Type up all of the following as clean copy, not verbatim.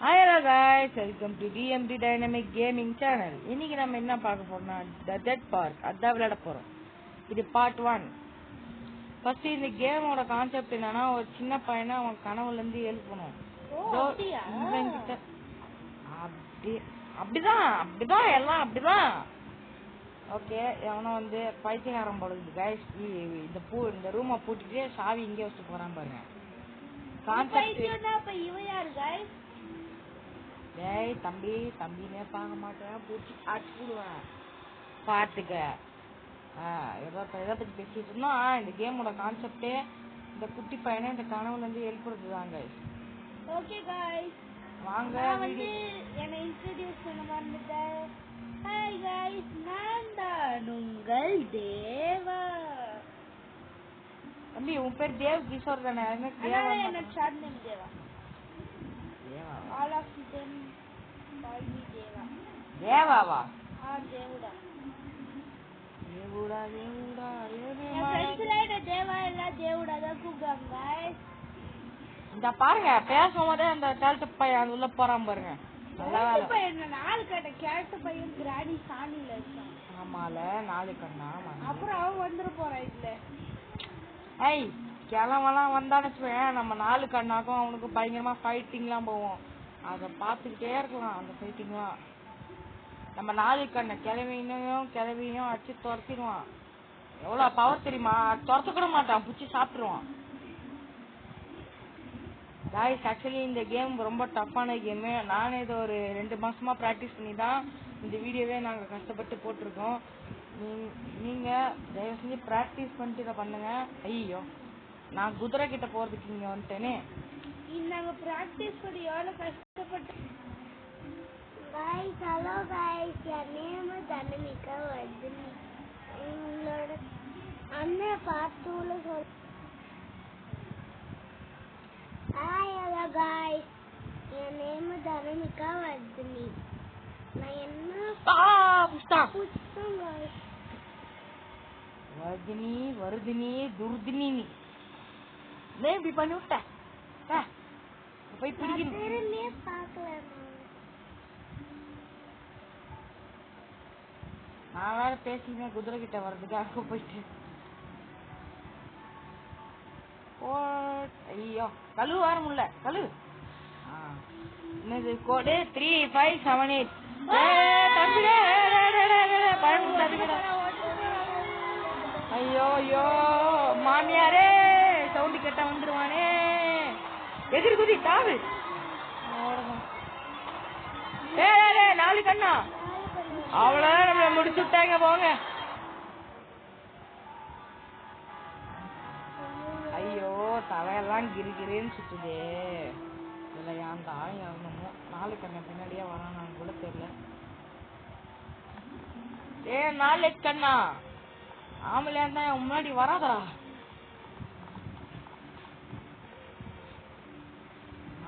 Hello guys, welcome to DMD Dynamic Gaming Channel. இன்னைக்கு நம்ம என்ன பார்க்க போறோம்னா The Dead Park அத விளையாட போறோம். இது பார்ட் 1. ஃபர்ஸ்ட் இந்த கேமோட கான்செப்ட் என்னன்னா ஒரு சின்ன பையனை அவன் கனவுல இருந்து எழுப்பணும். அப்படிதான் எல்லாம் அப்படிதான். ஓகே, அவன வந்து பைத்தியக்காரன் போடுது गाइस. இந்த ரூமை பூட்டிட்டு சாவி இங்கே வச்சுட்டு போறான் பாருங்க. கான்செப்ட் அப்ப இவன் யாரு गाइस? டேய் தம்பினே பார்க்க மாட்டேன், பூச்சி அடிச்சுடுவேன் பாத்துக்க. எதை பத்தி பேசிட்டு இருந்தோம். இந்த கேமோட கான்செப்டே இந்த குட்டி பையனை இந்த கனவுல இருந்து எழுப்புறது தான் गाइस. ஓகே गाइस, வாங்க வந்து என்னை இன்ட்ரோ듀ஸ் பண்ண மறந்துட்டேன். ஹாய் गाइस, நான் தான் உங்கள் தேவா. தம்பி உன் பேர் தேவ் கிஷோர் தானே? என்ன short name Deva. All of them call me Deva. தேவாவா? தேவுடா. தேவுடா தேவுடா தேவே. என் ஃப்ரெண்ட்ஸ்ல தேவா இல்ல தேவுடா தான் கூப்பிடுவாங்க गाइस. இந்த பாருங்க பேசும்போதே அந்த கேரட் பையன் உள்ள போறான் பாருங்க. நல்லா வேலை. பையன் நாலு கட்ட கேரட் பையன் கிராடி சாணில இருக்கான். ஆமால நாலு கண்ணா. அப்புறம் அவன் வந்துற போறான் இல்ல. ஏய் கிழவெல்லாம் வந்தான்னு வச்சுக்கோங்க, நம்ம நாலு கண்ணாக்கும் அவனுக்கு பயங்கரமா ஃபைட்டிங்லாம் போவோம். அதை பார்த்துக்கிட்டே இருக்கலாம் அந்த ஃபைட்டிங்லாம். நம்ம நாலு கண்ணை கிளவியும் அடிச்சு துரத்திடுவான். எவ்வளோ பவர் தெரியுமா? துரத்த கூட மாட்டான், பிடிச்சி சாப்பிட்டுருவான். காய்ஸ், ஆக்சுவலி இந்த கேம் ரொம்ப டஃப்பான கேமு. நானே இதை ஒரு 2 மாசமா ப்ராக்டிஸ் பண்ணி தான் இந்த வீடியோவே நாங்கள் கஷ்டப்பட்டு போட்டிருக்கோம். நீங்கள் தயவு செஞ்சு ப்ராக்டிஸ் பண்ணிட்டு இதை பண்ணுங்க. ஐயோ, நான் குதிரை கிட்ட போறதுக்கு இங்க வந்துட்டேனே. நாங்க பிராக்டிஸ் பண்ணி எவ்வளவு கஷ்டப்பட்டு. गाइस, हेलो गाइस, என் நேம் தனமிகா வர்தினி. உங்களோட அண்ணன் பாத்தூல சொல். ஹாய் ஹலோ गाइस, என் நேம் தனமிகா வர்தினி. நான் என்ன புத்தம் गाइस. வருதினி துர்தினி ஏன் இப்படி பண்ணி விட்ட? போய் பிடிக்கணும். நான் வேற பேசினேன் குதிரை கிட்ட வர்றதுக்காக போயிட்டு. ஐயோ கழுவு வர முடியல. கழுவு என்னது கோடு 3578. ஐயோ ஐயோ மாமியாரே, சவுண்டு கேட்டா வந்துருவானே. எதிர் குதி தாவு. நாலு கண்ணா அவ்வளவுதான் நம்மள முடிச்சு விட்டாங்க. போங்க. ஐயோ தலையெல்லாம் கிரின்னு சுத்துதே. இதுல ஏன்டா இறங்கணுமோ? நாலு கண்ண பின்னாடியே வரானான்னு கூட தெரியல. நாலு கண்ணா ஆமலையா இருந்தா முன்னாடி வராதா?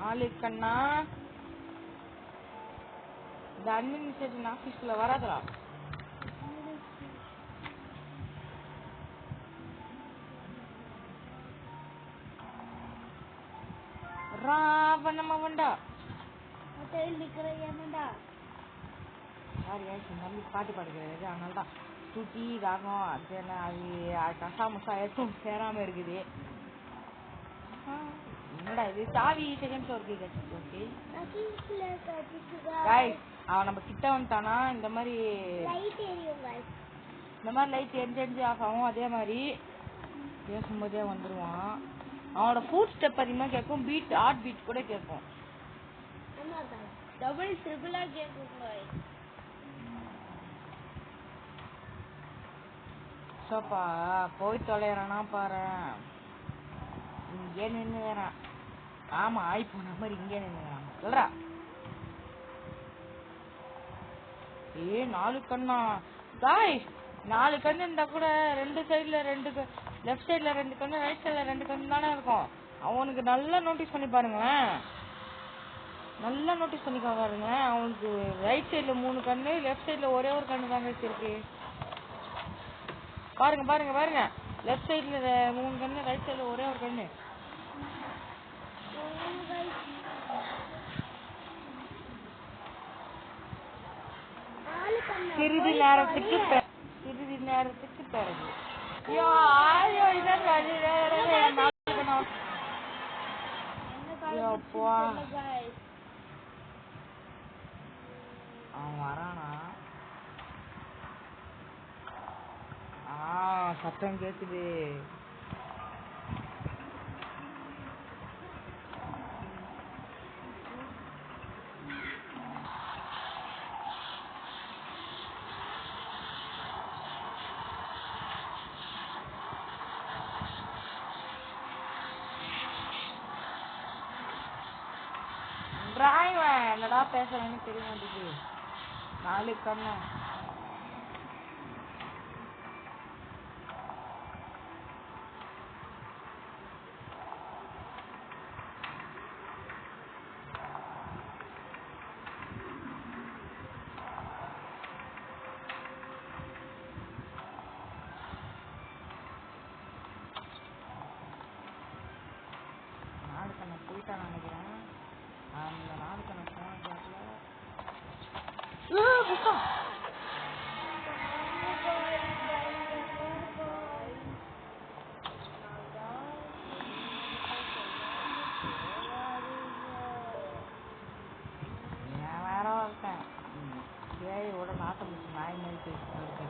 நாலு கண்ணா இந்த அட்மினிஸ்ட்ரேஷன் ஆபீஸ்ல வராதா? ராவணமவண்டா ஹோட்டல் நிக்கிற என்னடா? சாரி गाइस, தம்பி பாட்டு பாடுகிறது. அதனால தான் தூக்கி தாகம் அது என்ன அது கசாமுசா எதுவும் சேராம இருக்குது. என்னடா இது சாவி செகண்ட் ஃப்ளோருக்கு கட்டிச்சு. ஓகே गाइस, அவன் நம்ம கிட்ட வந்துட்டானா இந்த மாதிரி லைட் எரியும் गाइस. இந்த மாதிரி லைட் எரிஞ்சு ஆஃப் ஆகும். அதே மாதிரி பேசும்போதே வந்துருவான். அவனோட ஃபுட் ஸ்டெப் அதிகமாக கேட்கும், பீட் ஹார்ட் பீட் கூட கேட்கும். ஆமா गाइस, டபுள் ட்ரிபிளா கேட்கும் गाइस. சோப்பா போய் தொலைறானா பாரு. இங்கே நின்னுறான். ஆமா ஆயிப்போன மாதிரி இங்கே நின்னுறான். சொல்றா நாலு கண்ணா गाइस. நாலு கண்ணு இருந்தா கூட ரெண்டு சைடுல லெஃப்ட் சைடுல 2 கண்ணு, ரைட் சைடுல 2 கண்ணு தானே இருக்கும். அவனுக்கு நல்லா நோட்டீஸ் பண்ணி பாருங்களேன். நல்லா நோட்டீஸ் பண்ணி பாருங்க. அவனுக்கு ரைட் சைடுல 3 கண்ணு, லெஃப்ட் சைடுல ஒரே ஒரு கண்ணு தாங்க இருக்கு. பாருங்க லெஃப்ட் சைடுல 3 கண்ணு, ரைட் சைடுல ஒரே ஒரு கண்ணு. சிறிது நேரத்துக்கு பிறகு ஐயோ ஐயோ இதான் அவன் வரானா? சத்தம் கேக்குது. என்னடா பேசுறேன்னு தெரிய மாட்டேங்குது. 4 கண்ணு போயிட்டான் நினைக்கிறேன். அந்த 4 கண்ண போன கேட்கல. நான் வேற இருக்கேன். ஏயோட நாட்டம் முடிச்சு நாய் மாதிரி பேசிட்டு இருக்குது.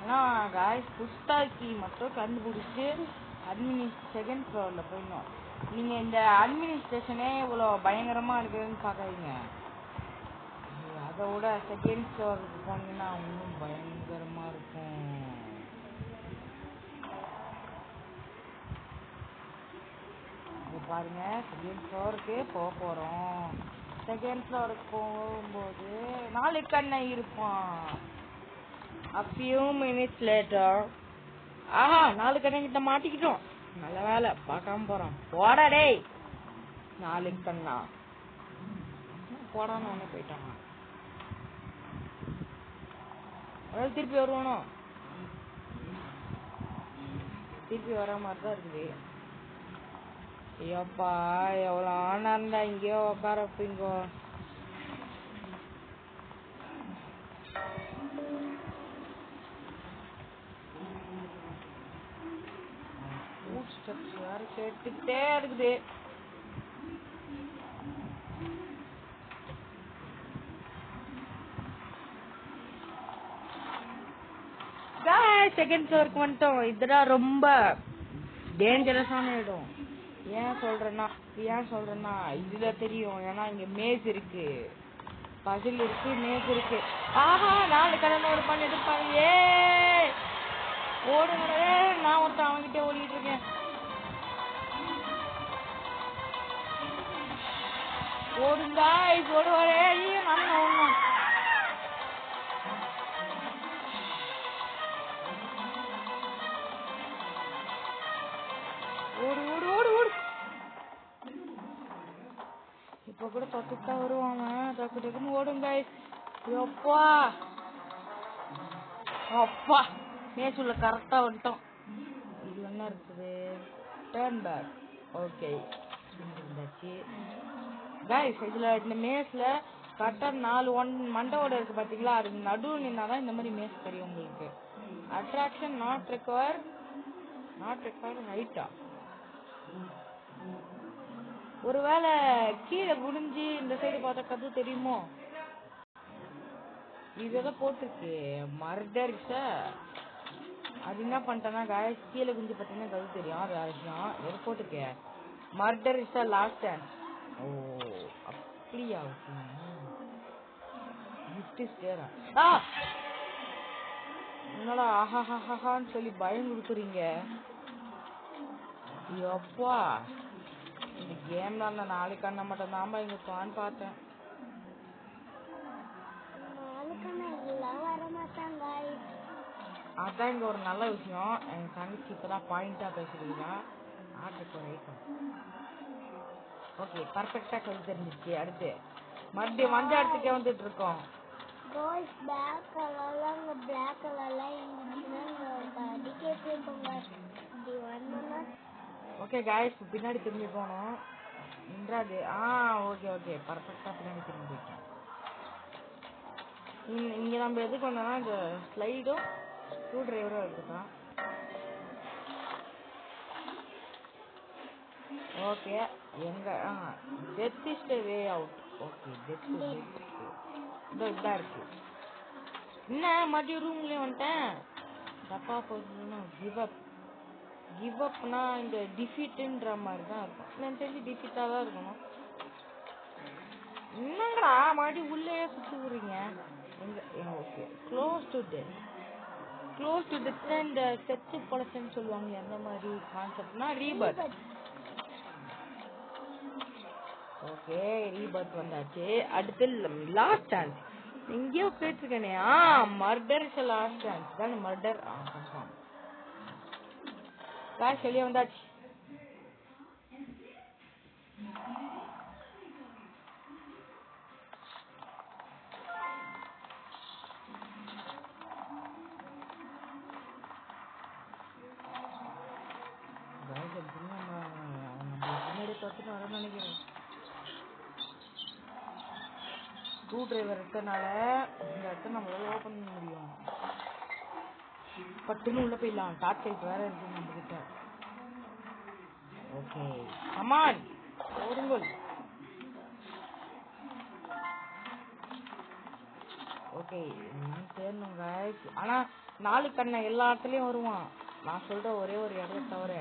ஆனால் காய்ஸ் புஸ்தாக்கி மட்டும் கண்டுபிடிச்சி செகண்ட் ஃப்ளோரில் போயிடணும். நீங்கள் இந்த அட்மினிஸ்ட்ரேஷனே இவ்வளோ பயங்கரமாக இருக்குதுன்னு பார்க்காதீங்க. அதை விட செகண்ட் ஃப்ளோருக்கு போனீங்கன்னா இன்னும் பயங்கரமாக இருக்கும். இப்போ பாருங்க, செகண்ட் ஃப்ளோருக்கு போக போகிறோம். செகண்ட் ஃப்ளோருக்கு போகும்போது 4 கண்ணை இருப்பான். A few minutes later. 4 கண்ணை கிட்ட மாட்டிக்கிட்டோம். நல்ல வேலை பார்க்காம போறோம். போடா டேய் 4 கண்ணா போடான்னு ஒண்ணு போயிட்டாங்க. திருப்பி வருவானோ? திருப்பி வர மாதிரி தான் இருக்குது. ஐயோப்பா எவ்வளோ ஆனா இருந்தா இங்கேயோ உட்காரப்பீங்கோ. வேற கேட்டுக்கிட்டே இருக்குது. செகண்ட் ஃப்ளோருக்கு வந்துட்டோம். இதுதான் ரொம்ப டேஞ்சரஸான இடம். ஏன் சொல்றேன்னா இதுல தெரியும். ஏன்னா இங்க மேஸ் இருக்கு, பசில் இருக்கு, மேஸ் இருக்கு. 4 கண்ணு ஒரு பண்ணி எடுப்பாங்க. ஓடுங்க, நான் ஒருத்தன் அவன்கிட்ட ஓடிட்டு இருக்கேன். ஓடுங்க ஓடுவாரே. நல்லா ஓடணும். ஓடு ஓடு ஓடு ஓடு. இப்ப கூட தொட்டுட்டா வருவாங்க. டக்கு டக்குன்னு ஓடுங்க. அப்பா அப்பா மேசுல கரெக்டா வந்துட்டோம். இது என்ன இருக்குது? Turn back. ஓகே இருந்தாச்சு கைஸ். இதுல இந்த மேஸ்ல கரெக்டா 4 மண்டவோட இருக்கு பாத்தீங்களா? அதுக்கு நடுவு நின்னாதான் இந்த மாதிரி மேஸ் தெரியும் உங்களுக்கு. அட்ராக்ஷன் நாட் ரெக்வயர் ஹைட்டா. ஒருவேளை கீழே குடிஞ்சு இந்த சைடு பார்த்தா கது தெரியுமோ? இதெல்லாம் போட்டிருக்கு மர்டர்ஸ. அது என்ன பண்ணிட்டேன்னா காய்ஸ், கீழே குஞ்சு பார்த்தீங்கன்னா கது தெரியும். அது வேற விஷயம். எது போட்டிருக்கு? Murder is last chance. ஓ அப்படியா? என்னடா ஆஹாஹான்னு சொல்லி பயம் கொடுக்குறீங்க? அப்பா இந்த கேம்ல அந்த 4 கண்ணை மட்டும் தான்பா இங்க பான்னு பார்த்தேன். அதான் இங்க ஒரு நல்ல விஷயம். எங்க தங்கச்சி இப்பதான் பாயிண்டா பேசுறீங்களா? ஓகே பர்ஃபெக்டா சொல்லி தெரிஞ்சிச்சு. அடுத்து மறுபடியும் வந்த இடத்துக்கே வந்துட்டு இருக்கோம். ஓகே காய்ஸ் பின்னாடி திரும்பி போனோம். இன்றாது ஓகே ஓகே பர்ஃபெக்டா பின்னாடி திரும்பி போயிட்டேன். இங்க நம்ம எதுக்கு வந்தோம்னா இந்த ஸ்லைடும் ஸ்க்ரூ டிரைவரும் இருக்குதான். ஓகே எங்க death is the way out. Okay death இதா இருக்கு. என்ன மறுபடியும் ரூம்லயே வந்துட்டேன். தப்பா போச்சுன்னா கிவ் அப்னா இந்த டிஃபீட்டுன்ற மாதிரி தான் இருக்கும். எனக்கு தெரிஞ்சு டிஃபீட்டாக தான் இருக்கணும். என்னங்கடா மறுபடியும் உள்ளே சுற்றி விடுறீங்க. ஓகே க்ளோஸ் டு டெத் இந்த செத்து பொழச்சன்னு சொல்லுவாங்க. எந்த மாதிரி கான்செப்ட்னா ரீபர்த். ஓகே ரீபர்த் வந்தாச்சு. அடுத்து லாஸ்ட் சான்ஸ். எங்கேயோ கேட்டிருக்கேனே மர்டர் இஸ் லாஸ்ட் சான்ஸ் தானே. Murder confirm. காய்ஸ் வெளியே வந்தாச்சு. பின்னாடி பார்த்துட்டு வர நினைக்கிறேன். ஸ்க்ரூ டிரைவர் இருக்கனால இந்த இடத்த நம்மளால ஓப்பன் பண்ண முடியும். பட்டுன்னு உள்ள போயிடலாம். டார்ச் லைட் வேற இருக்கு நம்ம கிட்ட. ஓகே கமான் ஓடுங்கள். ஓகே தேடணும் गाइस. ஆனா 4 கண்ணை எல்லா இடத்துலயும் வருவான். நான் சொல்ற ஒரே ஒரு இடத்த தவிர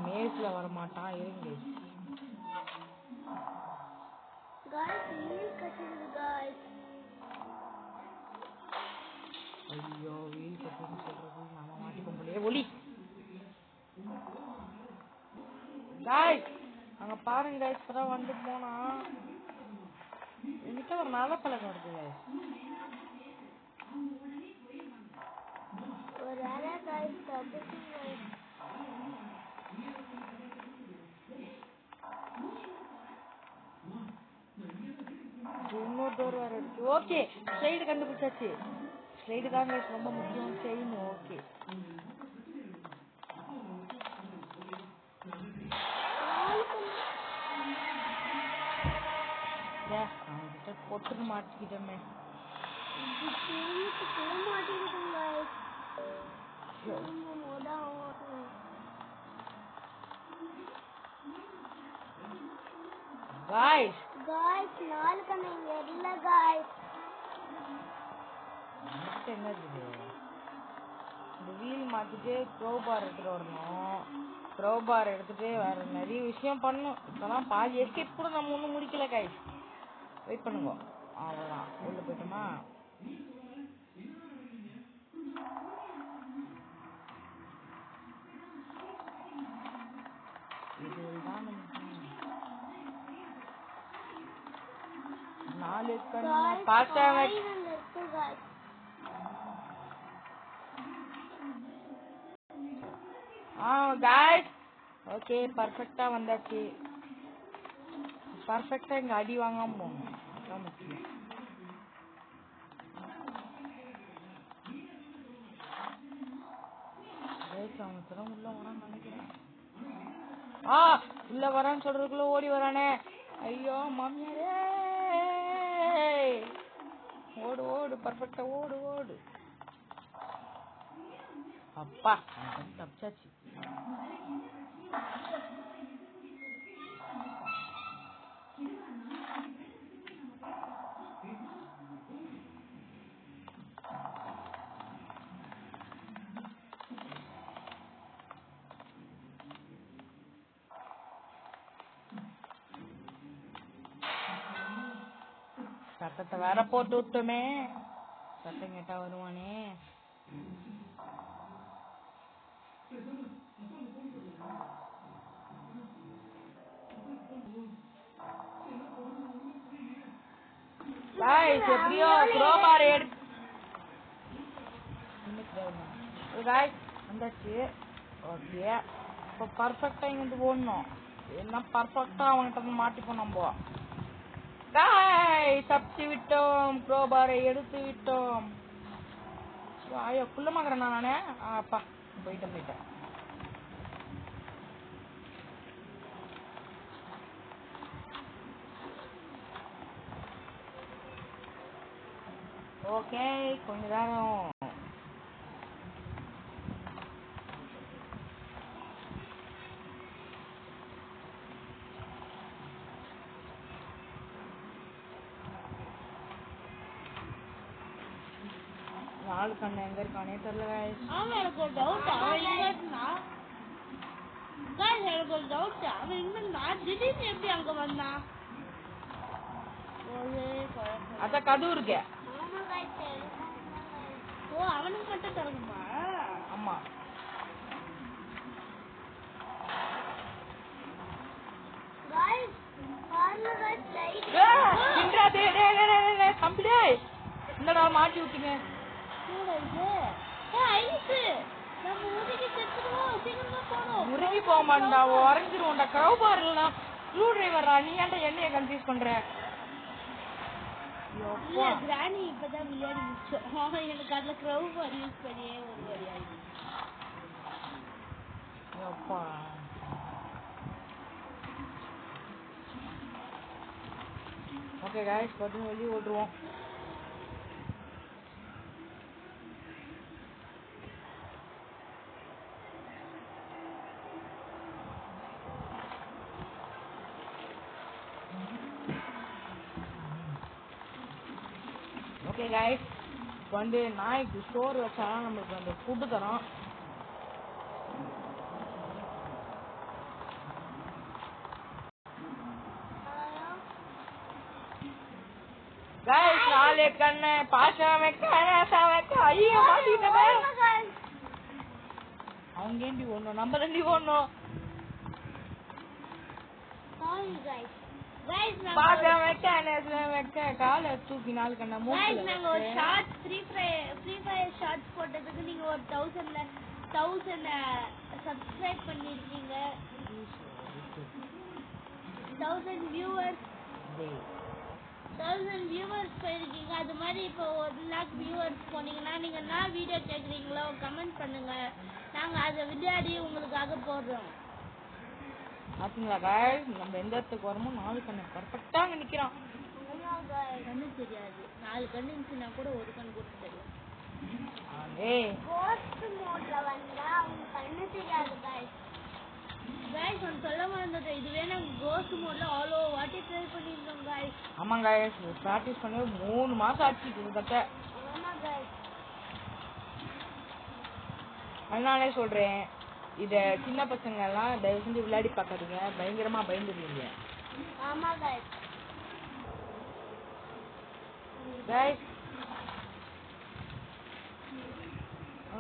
மேஸ்ல வர மாட்டான். இருங்க गाइस வீல் கட்டுங்க गाइस. ஐயோ வீல் கட்டுன்னு சொல்றது நாம மாட்டிக்க முடியல. ஒலி गाइस அங்க பாருங்க गाइस. இப்பதான் வந்து போனா என்கிட்ட ஒரு நல்ல பழக்கம் இருக்கு गाइस. ஒரு அரை गाइस தப்பிச்சுங்க. இன்னொரு டோர் வேற இருக்கு. ஓகே ஸ்லைடு கண்டுபிடிச்சாச்சு. ஸ்லைடு தான் गाइस ரொம்ப முக்கியம். Chain okay. அவன்கிட்ட பொட்டுன்னு மாட்டிக்கிட்டோமே. गाइस 4 கண்ணை இங்க இல்ல गाइस. என்ன இருக்குது? இந்த வீல் மாத்திட்டு க்ரோபார் எடுத்துட்டு வரணும். க்ரோபார் எடுத்துட்டு வேற நிறைய விஷயம் பண்ணணும். இப்பதான் பாதி எஸ்கேப் கூட நம்ம ஒன்றும் முடிக்கல गाइस. வெயிட் பண்ணுங்க. அவ்வளோதான் உள்ள போயிட்டோமா. இதுதான் 4 கண்ணு பார்த்தாங்க. गाइस ஓகே பர்ஃபெக்ட்டா வந்தாச்சு. பர்ஃபெக்ட்டா இங்க அடி வாங்காம போகணும். அதான் முக்கியம். அவன் திறம் உள்ள வரான்னு நினைக்கிறேன். உள்ள வரான்னு சொல்றதுக்குள்ள ஓடி வரானே. ஐயோ மாமியாரே ஓடு ஓடு பர்ஃபெக்ட்டா ஓடு ஓடு. அப்பா தப்பிச்சாச்சு. சத்தத்தை வேற போட்டு விட்டோமே. சத்தம் கேட்டா வருவானே. गाइस எப்படியோ க்ரோபார் எடுத்து गाइस வந்தாச்சு. ஓகே இப்போ பர்ஃபெக்ட்டா இங்க ஓடணும். என்ன பர்ஃபெக்ட்டா அவன்கிட்ட மாட்டிப்போம் நம்ம. गाइस தப்பி விட்டோம். க்ரோபாரை எடுத்து விட்டோம். ஐயோ குள்ளமாகறேன் நானே. அப்பா போயிட்டேன். ஓகே கொஞ்ச நேரம். நாலு கண்ணு எங்க இருக்கானே தெரியல guys. ஆமா எனக்கு ஒரு டவுட். அவன் எங்க இருந்தா? guys எனக்கு ஒரு டவுட். அவன் எங்க இருந்தா? திடீர்னு எப்படி அங்க வந்தான்? ஒரே குழப்பம். அத கதவு இருக்கு. ஆமா guys. ஓ அவனுக்கு மட்டும் தரணுமா? ஆமா. guys பாருங்க guys லைட். சிங்கா டே தம்பிடே. என்னடா மாட்டி விட்டீங்க? கூட இது. ஐஸ். நம்ம ஊதிக்கு செத்துறோம். சீக்கிரமா போறோம். முருகி போக மாட்டா. உறைஞ்சிருவோம்டா. கிரௌ பார்லனா ஸ்க்ரூ டிரைவரா நீ ஏன்டா என்னைய கன்ஃபியூஸ் பண்ற? இல்ல கிராணி இப்பதான் விளையாடி முடிச்சோம். எனக்கு அதுல க்ரௌ பார் யூஸ் பண்ணியே ஒரு வழி ஆயிடுச்சு. அப்பா. ஓகே गाइस கொஞ்சம் வெளிய ஓடுறோம். ஓகே गाइस வந்து நாய்க்கு ஸ்டோர் வச்சா நமக்கு அந்த ஃபுட் தரோம். गाइस நாளே கண்ணே பாசாம கனசாம ஐயோ மாட்டிட்டே. அவங்க ஏண்டி ஓடணும்? நம்ம ரெண்டு ஓடணும். sorry guys. guys பாசாம கனசாம கால தூக்கி நாள் கண்ணா guys மூக்குல. நாங்க ஒரு ஷார்ட் ஃப்ரீ ஃபயர் ஷார்ட்ஸ் போட்டதுக்கு நீங்க ஒரு 1000 சப்ஸ்கிரைப் பண்ணிருக்கீங்க. 1000 வியூவர்ஸ் போயிருக்கீங்க. அது மாதிரி இப்போ 1 lakh வியூவர்ஸ் போனீங்கன்னா நீங்க என்ன வீடியோ கேக்குறீங்களோ கமெண்ட் பண்ணுங்க. நாங்க அதை விளையாடி உங்களுக்காக போடுறோம். பாத்தீங்களா गाइस நம்ம எந்த இடத்துக்கு வரமோ நாலு கண்ணு பர்ஃபெக்ட்டா நிக்கிறான். ஆமா guys. கண்ணு தெரியாது. 4 கண்ணு இருந்துச்சுன்னா கூட ஒரு கண்ணு கூட தெரியும். ஏய் ghost mode ல வந்தா அவங்க கண்ணு தெரியாது guys. guys நான் சொல்ல மறந்துட்டேன். இதுவே நாங்க கோஸ்ட் மோட்ல ஆல் ஓவர் வாட்டி ட்ரை பண்ணிருந்தோம் guys. ஆமா गाइस பிராக்டீஸ் பண்ணி 3 மாசம் ஆச்சு கிட்டத்தட்ட. ஆமா guys. அதனாலே சொல்றேன் இத சின்ன பசங்க எல்லாம் தயவு செஞ்சு விளையாடி பார்க்காதீங்க. பயங்கரமா பயந்துடுவீங்க. ஆமா guys. गाइस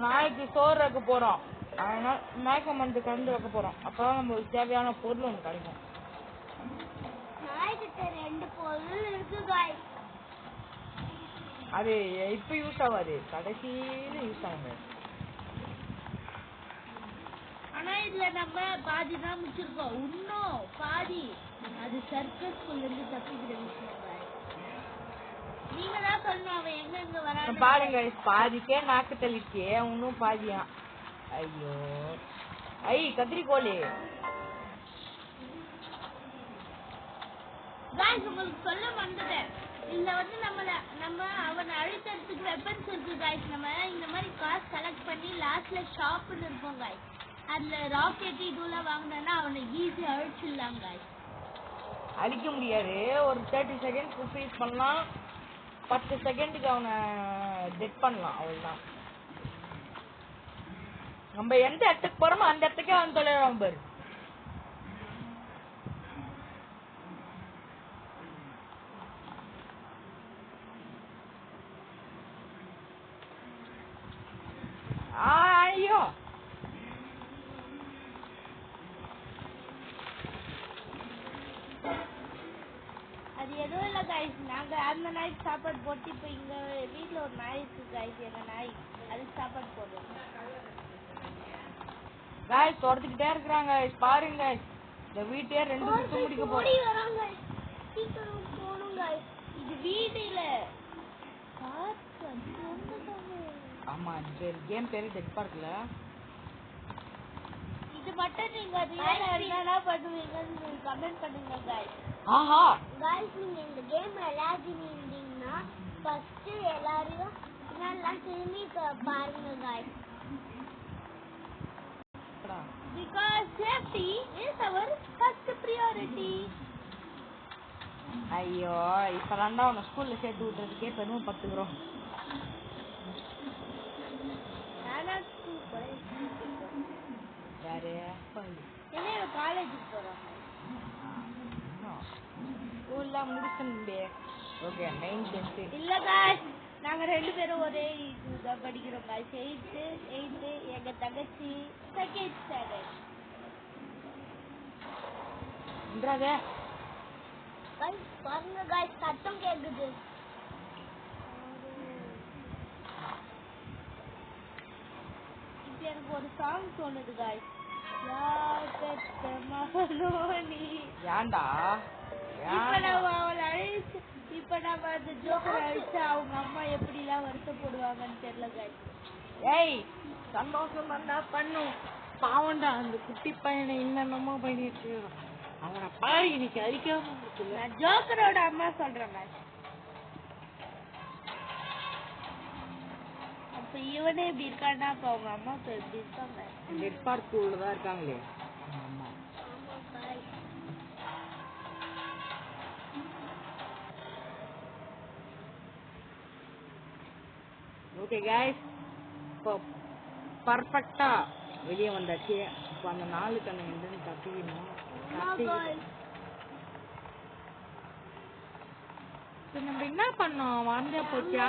நாய்க்கு சோறு வைக்க போறோம். அதனால நாய்க்கு மருந்து கலந்து வைக்க போறோம். அப்பதான் நம்மளுக்கு தேவையான பொருள் ஒன்று கிடைக்கும். நாய்கிட்ட 2 பொருள் இருக்கு guys. அது இப்ப யூஸ் ஆகாது. கடைசியில யூஸ் ஆகுங்க. ஆனா இதுல நம்ம பாதி தான் முடிச்சிருக்கோம். இன்னும் பாதி அது சர்க்கஸ் குள்ள இருந்து தப்பிக்கிற விஷயம் guys. நீங்க தான் சொல்லணும் அவன் எங்க எங்க வரான்னு. பாருங்க பாதிக்கே நாக்கு தள்ளிச்சே இன்னும் பாதியா. ஐயோ ஐ கத்திரிக்கோலி. guys உங்களுக்கு சொல்ல மறந்துட்டேன். இதுல வந்து நம்ம அவனை அழிக்கிறதுக்கு வெப்பன்ஸ் இருக்கு guys. நம்ம இந்த மாதிரி காசு கலெக்ட் பண்ணி லாஸ்ட்ல ஷாப்னு இருப்போம் guys. அதுல ராக்கெட் இதுலாம் வாங்கினா அவனை ஈஸியா அழிச்சிடலாம் guys. அழிக்க முடியாது. ஒரு 30 செகண்ட் ஃப்ரீஸ் பண்ணலாம். 10 செகண்டுக்கு அவனை டெட் பண்ணலாம். அவ்வளவுதான். நம்ம எந்த இடத்துக்கு போறோமோ அந்த இடத்துக்கே அவன் தொலைவான் பாரு. ஐயோ அது எதுவும் இல்ல guys. நாங்க அந்த நாய்க்கு சாப்பாடு போட்டு இப்போ இங்க வீட்ல ஒரு நாய் இருக்கு guys. எங்க நாய் அதுக்கு சாப்பாடு போடுறோம். गाइस தொடர்ந்துட்டே இருக்காங்க. பாருங்க இந்த வீட்டையே 2 சுத்து முடிக்க போறோம். ஓடி வராங்க guys. சீக்கிரம் போணும் guys. இது வீடு இல்ல. காத்து அது வந்துட்டாங்க. ஆமா இந்த கேம் பேரு டெட் பார்க்ல. இது மட்டும் நீங்க ரியலா என்னன்னா பண்ணுவீங்கன்னு கமெண்ட் பண்ணுங்க guys. ஆஹா guys நீங்க இந்த கேம் விளையாடினீங்கன்னா ஃபர்ஸ்ட் எல்லாரையும் பின்னாடிலாம் திரும்பி பாருங்க guys. Because safety is our first priority. ஐயோ இப்பதான்டா உன்னை ஸ்கூல்ல சேர்த்து விட்டுறதுக்கே பெருமை பத்துக்கிறோம். நானா ஸ்கூல் போறேன். யாரு என்ன காலேஜுக்கு போறோம். ஸ்கூல்ல முடிச்சுட்டே. Okay 9th 10th. இல்ல guys, நாங்க ரெண்டு பேரும் ஒரே இதுதான் படிக்கிறோம் guys. 8th எங்க தங்கச்சி 2nd standard. இன்றாதே காய்ஸ் பாருங்க காய்ஸ், சத்தம் கேக்குது. இப்போ எனக்கு ஒரு சாங் தோணுது guys. யார் பெத்த மகனோ நீ. ஏன்டா இப்ப நம்ம அவளை அழிச்சு, இப்ப நம்ம அந்த ஜோக்கர் அழிச்சு அவங்க அம்மா எப்படிலாம் வருத்தப்படுவாங்கன்னு தெரியல guys. ஏய் சந்தோஷம் வந்தா பண்ணும். பாவண்டா அந்த குட்டி பையனை என்னென்னமோ பண்ணிட்டு அவனை பாரு இன்னைக்கு அழிக்காம இருக்குல்ல. நான் ஜோக்கரோட அம்மா சொல்றேன் guys. அப்ப இவனே இப்படி இருக்கான்னா அப்ப அவங்க அம்மா இப்ப எப்படி இருக்காங்க? டெட் பார்க் ஸ்கூல்ல தான் இருக்காங்களே. ஆமா ஆமா காய்ஸ். ஓகே கைஸ், இப்போ பர்ஃபெக்டா வெளியே வந்தாச்சு. இப்போ அந்த 4 கண்ணு என்னன்னு கத்திக்கணும். இப்போ நம்ம என்ன பண்ணோம்? வந்த போச்சா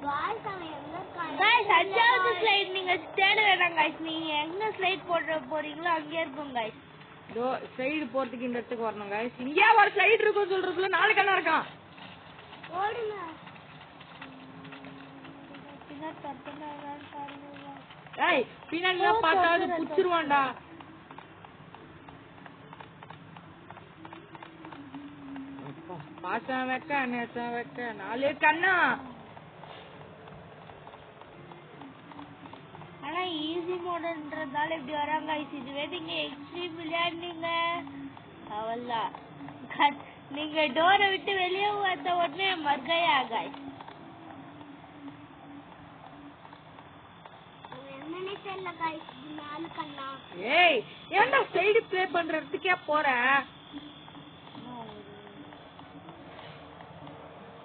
காய்ஸ் அவன் எங்க இருக்கான்? guys, அஞ்சாவது ஸ்லைட் நீங்க தேட வேண்டாம் guys. நீங்க எங்க ஸ்லைட் போட போறீங்களோ அங்கே இருக்கும் guys. இதோ சைடு போறதுக்கு இந்த இடத்துக்கு வரணும் கைஸ். இங்கே ஒரு சைடு இருக்கும் சொல்றதுக்குள்ள 4 கண்ணா இருக்கான். ஓடுங்க. பின்னாடி தட்டுனாதான் பாருங்க. ஏய் பின்னாடியா பார்த்தாது புடிச்சிருவான்டா. அப்பா பாசா வைக்க நேசா வைக்க 4 கண்ணா. ஆனா ஈஸி மோடுன்றதால இப்படி வராங்க guys. இதுவே நீங்க எக்ஸ்ட்ரீம் விளையாடுனீங்க அவள்தான். நீங்க டோரை விட்டு வெளியே வந்த உடனே மர்கையா guys. என்னன்னே தெரியல காய்ஸ். 4 கண்ணா. ஏய் ஏன்டா சைடு ப்ளே பண்றதுக்கே போற?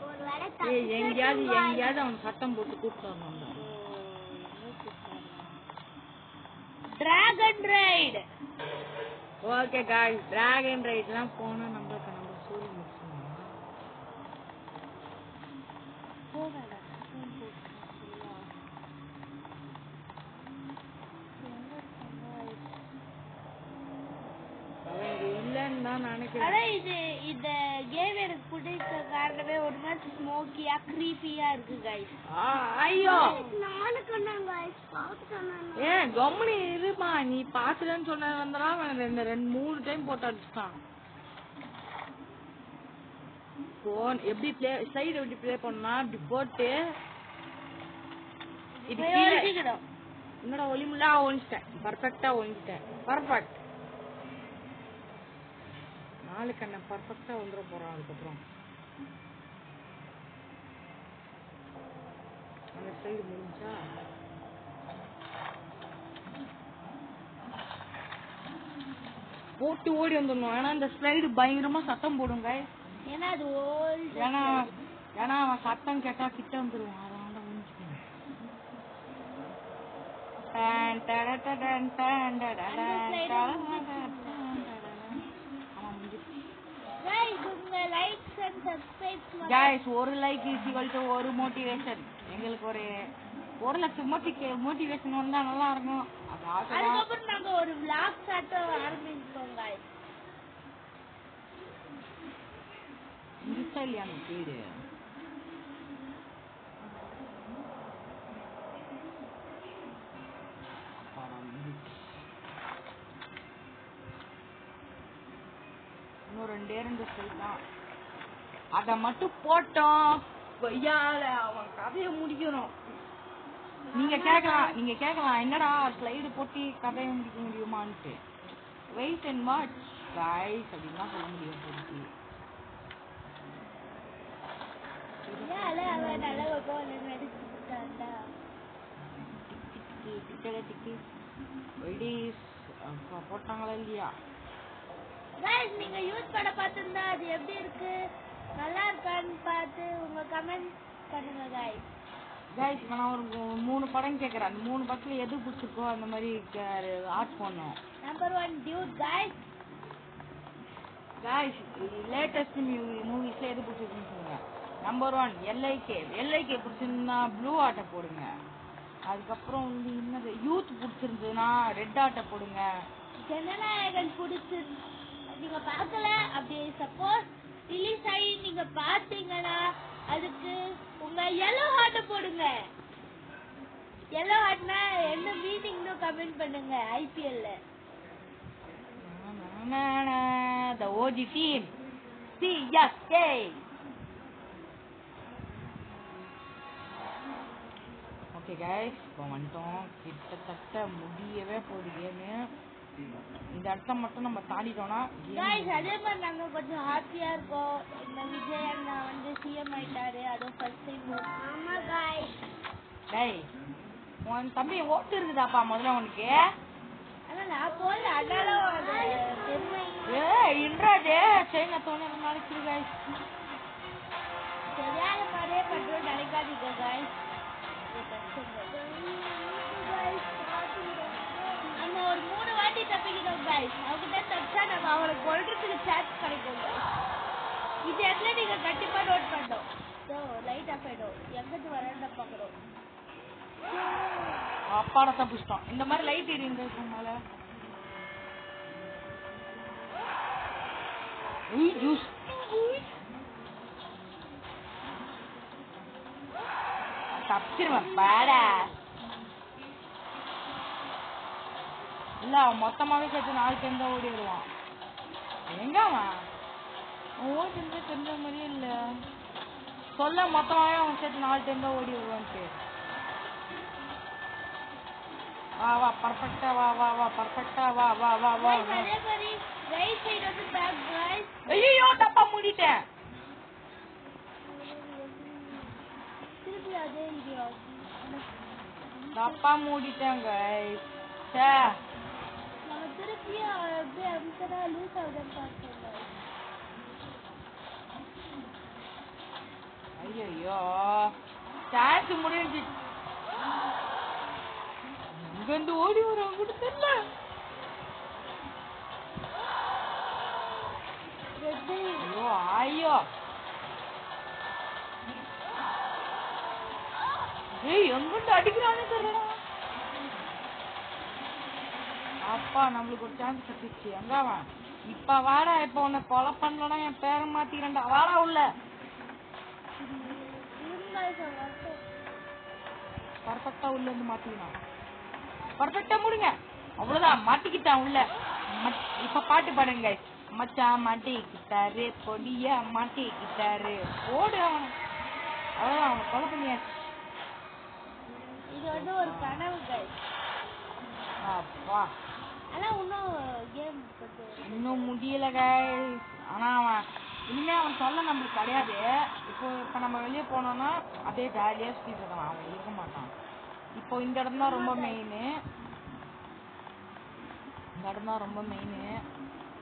ஒருவேளை ஏய் எங்கயாவது அவன் சத்தம் போட்டு கூப்பிட்டு வரணும்டா. Dragon right. Okay guys, dragon ரைட்லாம் போனா நம்ம சொல்லி முடிச்சோம். போகல. அவங்க இல்லன்னு தான் நினைக்கிறேன். ஆனா இந்த கேம் எனக்கு பிடிச்ச காரணமே ஒரு மாதிரி ஸ்மோக்கியா க்ரீப்பியா இருக்கு guys. ஐயோ 4 கண்ணா காய்ஸ். பாத்துட்டானே. ஏன் கம்முனி இருமா, நீ பாத்துறேன்னு சொன்னது வந்தா அவன் 2-3 டைம் போட்டு அடிச்சான். போன் எப்படி ப்ளே சைடு எப்படி ப்ளே பண்ணா இப்படி போட்டு இது கீழ என்னடா ஒளிமுள்ளா ஒளிச்சிட்டேன். பர்ஃபெக்ட்டா ஒளிச்சிட்டேன். பர்ஃபெக்ட் 4 கண்ணை பர்ஃபெக்ட்டா வந்துட போறான். அதுக்கப்புறம் அந்த சைடு முடிஞ்சா போட்டு ஓடி வந்துடணும். ஏன்னா இந்த ஸ்லைடு பயங்கரமா சத்தம் போடுங்க. ஏன்னா அது ஓல்ட். ஏன்னா அவன் சத்தம் கேட்டா கிட்ட வந்துருவான். அதான் முடிஞ்சுக்கணும். ஒரு லைக் ஒரு மோட்டிவேஷன். எங்களுக்கு ஒரு லட்சம் மோட்டிவேஷன் வந்தா நல்லா இருக்கும். அதுக்கப்புறம் நாங்க ஒரு vlog ஸ்டார்ட் ஆரம்பிச்சோம் guys. இல்லையா அந்த வீடு இன்னும் 2 தான். அத மட்டும் போட்டோம். அவன் கதையை முடிக்கணும். நீங்க கேட்கலாம் என்னடா ஸ்லைடு போட்டு கதையை முடிக்க முடியுமான்ட்டு. வெயிட் அண்ட் வாட்ச் गाइस அப்படினா சொல்ல முடியும். ஏன் அவன் நல்ல ஒரு கோல் நடிச்சுட்டான்டா. டிக்கி வெடிஸ் போட்டாங்களா இல்லையா? गाइस நீங்க யூத் படம் பார்த்திருந்தா அது எப்படி இருக்கு நல்லா இருக்கான்னு பார்த்து உங்க கமெண்ட் பண்ணுங்க गाइस. गाइस நான் ஒரு 3 படம் கேக்குறேன். அந்த 3 படத்துல எது பிடிச்சிருக்கோ அந்த மாதிரி ஆட் பண்ணோம். Number 1 dude guys. Guys latest மூவிஸ்ல எது பிடிச்சிருக்குன்னு சொல்லுங்க. நம்பர் 1 LIK பிடிச்சிருந்தா ப்ளூ ஆட்ட போடுங்க. அதுக்கப்புறம் வந்து என்னது யூத் பிடிச்சிருந்ததுன்னா ரெட் ஆட்ட போடுங்க. ஜனநாயகன் பிடிச்சி நீங்க பார்க்கல அப்படி சப்போஸ் ரிலீஸ் ஆகி நீங்க பார்த்தீங்கன்னா அதுக்கு உங்க yellow ஹார்ட் போடுங்க. yellow ஹார்ட்னா என்ன மீனிங்னு கமெண்ட் பண்ணுங்க. IPL ல the OG team CSK. Okay guys இப்போ வந்துட்டோம். கிட்டத்தட்ட முடியவே போகுது கேமு. இந்த இடத்த மட்டும் நம்ம தாண்டிட்டோம்னா गाइस அதே மாதிரி நாங்க கொஞ்சம் ஹாப்பியா இருக்கோம். இந்த விஜய் அண்ணா வந்து சிஎம் ஆயிட்டாரு. அது ஃபர்ஸ்ட் டைம். ஆமா गाइस. டேய் உன் தம்பி ஓட்டு இருக்குதாப்பா முதல்ல உனக்கு? ஆனா நான் போல அண்ணால பெருமை. இன்றாதே சைனா தோணி நாளைக்கு गाइस. சரியான மாதிரியே பண்றோம் நினைக்காதீங்க गाइस. நம்ம ஒரு 3 வாட்டி தப்பிக்கிறோம் गाइस. அவங்கிட்ட தப்பிச்சா நம்ம அவரை கொல்றதுக்கு சான்ஸ் கிடைக்கும் गाइस. இது எல்லாம் நீங்க கண்டிப்பா நோட் பண்ணணும். சோ லைட் ஆஃப் ஆயிடும். எங்கிட்டு வரேன்னு பாக்குறோம். அப்பாட தப்பிச்சிட்டோம். இந்த மாதிரி லைட் எரியுங்க மேல. ஜூஸ் தப்பிச்சிருவேன் பாடா. இல்ல அவன் மொத்தமாவே சேர்த்து 4 டைம் தான் ஓடி வருவான். எங்க அவன் ஓடி தெரிஞ்ச மாதிரியே இல்ல. சொல்ல மொத்தமாவே அவன் சேர்த்து 4 டைம் தான் ஓடி வருவான்ட்டு. வா பர்ஃபெக்ட்டா வா பர்ஃபெக்ட்டா வா. அதே மாதிரி ரைட் சைடு வந்து பேக் गाइस. ஐயோ தப்பா மூடிட்டேன். திருப்பி அதே வீடியோ தப்பா மூடிட்டேன் गाइस. சே நம்ம திருப்பி அப்படியே அம்சரா லூஸ் ஆகுதுன்னு பார்த்தோம் गाइस. ஐயோ சான்ஸ் முடிஞ்சு இங்கிருந்து ஓடி வரான் கூட தெரியல. ஐயோ எங்கிட்ட அடிக்கிறானே தெரியல. அப்பா நம்மளுக்கு ஒரு சான்ஸ் கிடைச்சிச்சு. எங்க அவன் இப்ப வாடா. இப்ப உன்னை கொலை பண்ணலன்னா என் பேரை மாத்திரண்டா. வாடா உள்ள. பர்ஃபெக்ட்டா உள்ள இருந்து மாத்திக்கலாம். பர்ஃபெக்ட்டா முடிங்க. அவ்வளவுதான் மாட்டிக்கிட்டான் உள்ள. இப்ப பாட்டு பாடுங்க. மச்சான் மாட்டிக்கிட்டாரு பொடியா மாட்டிக்கிட்டாரு. ஓடு அவன். அவ்வளவுதான் அவனை கொலை பண்ணியாச்சு. இது வந்து ஒரு கனவு गाइस. அப்பா ஆனா இன்னும் கேம் இன்னும் முடியல गाइस. ஆனா அவன் இனிமே அவன் சொல்ல நம்மளுக்கு கிடையாது. இப்ப நம்ம வெளியே போனோம்னா அப்படியே ஜாலியா சுத்திட்டு இருக்கான். அவன் இருக்க மாட்டான். இப்போ இந்த இடம் தான் ரொம்ப மெயின்.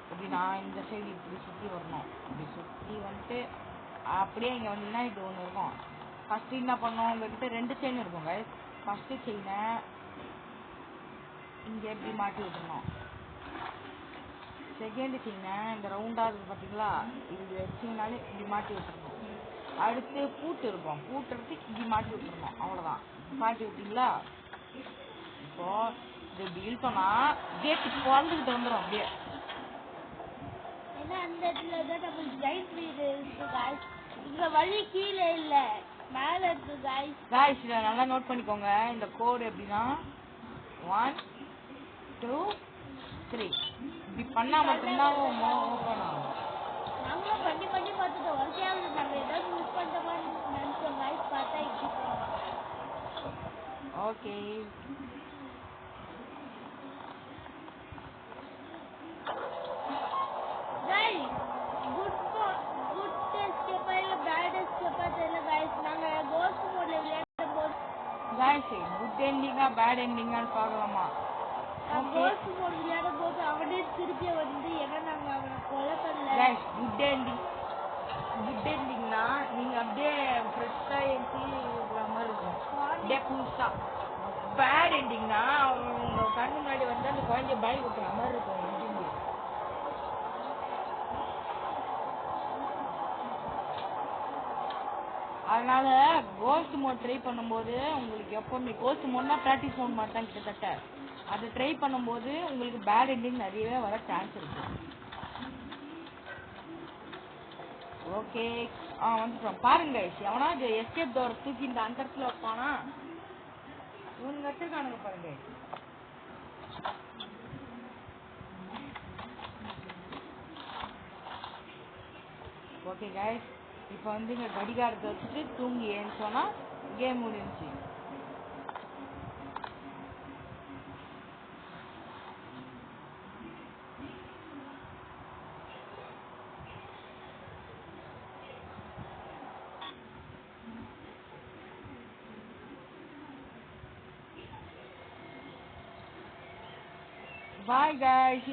இப்படி நான் இந்த சைடு இப்படி சுத்தி வரணும். இப்படி சுத்தி வந்துட்டு அப்படியே இங்க வந்தீங்கன்னா இது ஒண்ணு இருக்கும். ஃபர்ஸ்ட் என்ன பண்ணோம், உங்ககிட்ட 2 செயின் இருக்கும் गाइस. ஃபர்ஸ்ட் செயினை இங்க எப்படி மாட்டி விட்டுறணும். செகண்ட் செயினை இந்த ரவுண்டா இருக்கு பாத்தீங்களா, இது வச்சீங்கனாலே இப்படி மாட்டி விட்டுறணும். அடுத்து பூட்டு இருக்கும். பூட்டு எடுத்து இப்படி மாட்டி விட்டுறணும். அவ்வளவுதான். மாட்டி விட்டீங்களா? இப்போ இது இப்படி இழுத்தோம்னா கேட்டு குழந்துக்கிட்டு வந்துடும் அப்படியே. ஏன்னா அந்த இடத்துல தான் நம்ம ஜெயிண்ட் வீடு இருக்கு गाइस. இங்க வழி கீழே இல்ல மேல இருக்கு गाइस. இதை நல்லா நோட் பண்ணிக்கோங்க. இந்த கோடு எப்படின்னா 1 2 3 இப்படி பண்ணா மட்டும்தான் ஓப்பன் ஆகும். நாங்களும் பண்ணி பார்த்துட்டோம். வருஷம் நம்ம ஏதாவது மிஸ் பண்ணிட்டோமான்னு நினைச்சோம் गाइस. பார்த்தா இப்படி போனோம். ஓகே गाइस गुड एस्केप है या बैड एस्केप है तेरे गाइस गाइस குட் எண்டிங்கா பேட் எண்டிங்கான்னு பார்க்கலாமா? ஓகே கோஸ்ட் மோட் விளையாடும் போது அவனே திருப்பி வந்து ஏன்னா நாங்க அவனை கொலை பண்ணல. गाइस குட் எண்டிங்னா நீங்க அப்படியே ஃப்ரெஷ்ஷா ஏஞ்சி இருக்கிற மாதிரி இருக்கும், அப்படியே புதுசா. பேட் எண்டிங்னா உங்க கண்ணு முன்னாடி வந்து அந்த குழந்தைய பய விட்டுற மாதிரி இருக்கும் எண்டிங். அதனால கோஸ்ட் மோட் ட்ரை பண்ணும்போது உங்களுக்கு எப்பவுமே கோஸ்ட் மோட்னா ப்ராக்டிஸ் மோட் மாதிரி தான் கிட்டத்தட்ட. அதை ட்ரை பண்ணும்போது உங்களுக்கு பேட் எண்டிங் நிறையவே வர சான்ஸ் இருக்கு. ஓகே வந்துட்டோம் பாருங்க. எவனா எஸ்கேப் டோர் தூக்கி இந்த அந்த இடத்துல வைப்பானா? இவனுங்க வச்சிருக்கானுங்க பாருங்க. ஓகே கைஸ், இப்போ வந்து இங்கே கடிகாரத்தை வச்சுட்டு தூங்கி ஏன்னு கேம் முடிஞ்சிச்சு. பாய் கைஸ்,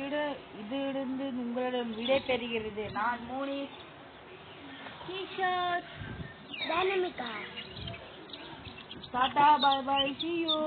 இதிலிருந்து உங்களிடம் விடை பெறுகிறது நான் Monish. T-shirt, Dynamica. Tata, bye bye, see you.